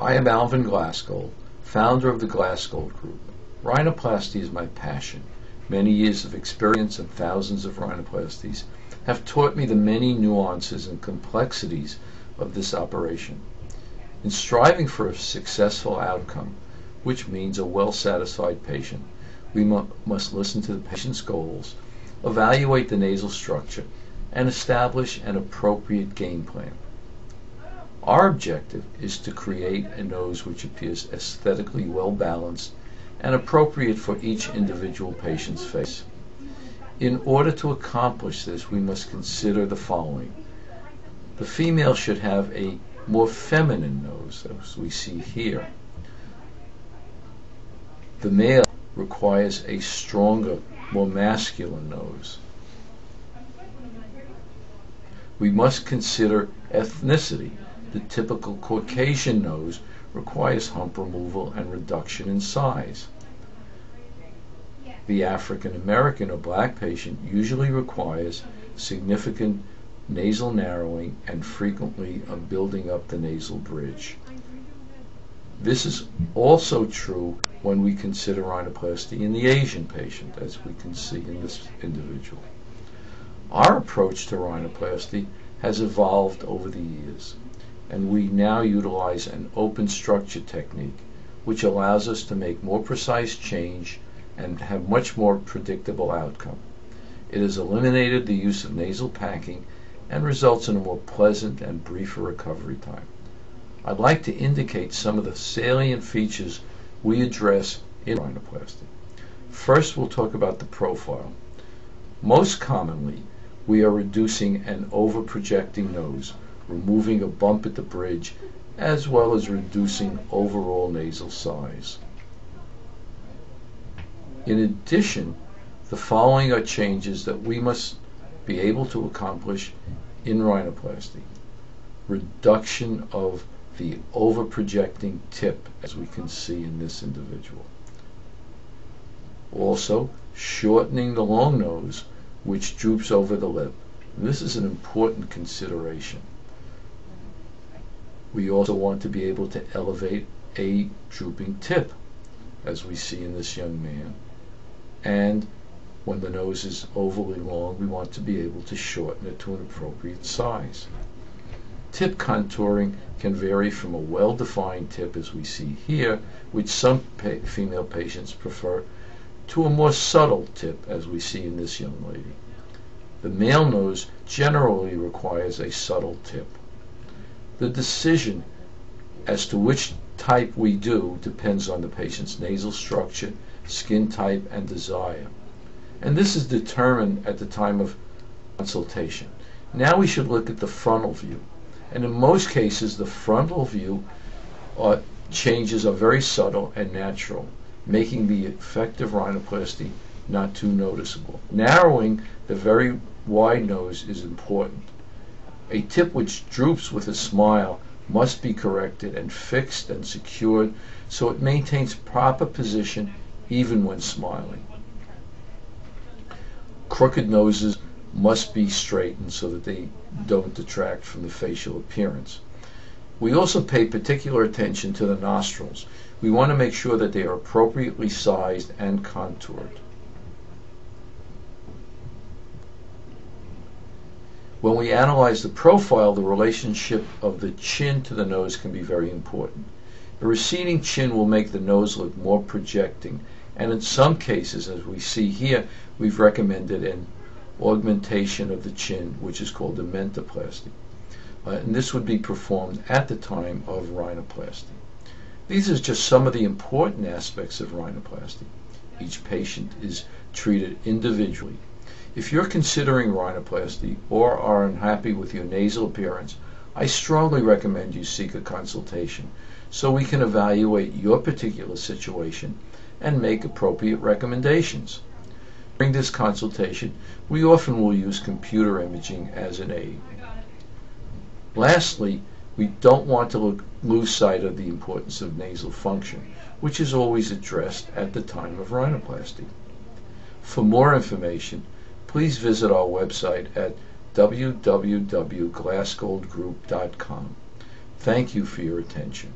I am Alvin Glassgold, founder of the Glassgold Group. Rhinoplasty is my passion. Many years of experience and thousands of rhinoplasties have taught me the many nuances and complexities of this operation. In striving for a successful outcome, which means a well-satisfied patient, we must listen to the patient's goals, evaluate the nasal structure, and establish an appropriate game plan. Our objective is to create a nose which appears aesthetically well-balanced and appropriate for each individual patient's face. In order to accomplish this, we must consider the following. The female should have a more feminine nose, as we see here. The male requires a stronger, more masculine nose. We must consider ethnicity. The typical Caucasian nose requires hump removal and reduction in size. The African American or black patient usually requires significant nasal narrowing and frequently a building up the nasal bridge. This is also true when we consider rhinoplasty in the Asian patient, as we can see in this individual. Our approach to rhinoplasty has evolved over the years, and we now utilize an open structure technique, which allows us to make more precise change and have much more predictable outcome. It has eliminated the use of nasal packing and results in a more pleasant and briefer recovery time. I'd like to indicate some of the salient features we address in rhinoplasty. First, we'll talk about the profile. Most commonly, we are reducing an over-projecting nose, removing a bump at the bridge, as well as reducing overall nasal size. In addition, the following are changes that we must be able to accomplish in rhinoplasty. Reduction of the over-projecting tip, as we can see in this individual. Also, shortening the long nose, which droops over the lip. This is an important consideration. We also want to be able to elevate a drooping tip, as we see in this young man. And when the nose is overly long, we want to be able to shorten it to an appropriate size. Tip contouring can vary from a well-defined tip, as we see here, which some female patients prefer, to a more subtle tip, as we see in this young lady. The male nose generally requires a subtle tip. The decision as to which type we do depends on the patient's nasal structure, skin type, and desire. And this is determined at the time of consultation. Now we should look at the frontal view. And in most cases, the frontal view changes are very subtle and natural, making the effective rhinoplasty not too noticeable. Narrowing the very wide nose is important. A tip which droops with a smile must be corrected and fixed and secured so it maintains proper position even when smiling. Crooked noses must be straightened so that they don't detract from the facial appearance. We also pay particular attention to the nostrils. We want to make sure that they are appropriately sized and contoured. When we analyze the profile, the relationship of the chin to the nose can be very important. A receding chin will make the nose look more projecting, and in some cases, as we see here, we've recommended an augmentation of the chin, which is called a mentoplasty. And this would be performed at the time of rhinoplasty. These are just some of the important aspects of rhinoplasty. Each patient is treated individually. If you're considering rhinoplasty or are unhappy with your nasal appearance, I strongly recommend you seek a consultation so we can evaluate your particular situation and make appropriate recommendations. During this consultation, we often will use computer imaging as an aid. Lastly, we don't want to lose sight of the importance of nasal function, which is always addressed at the time of rhinoplasty. For more information, please visit our website at www.glassgoldgroup.com. Thank you for your attention.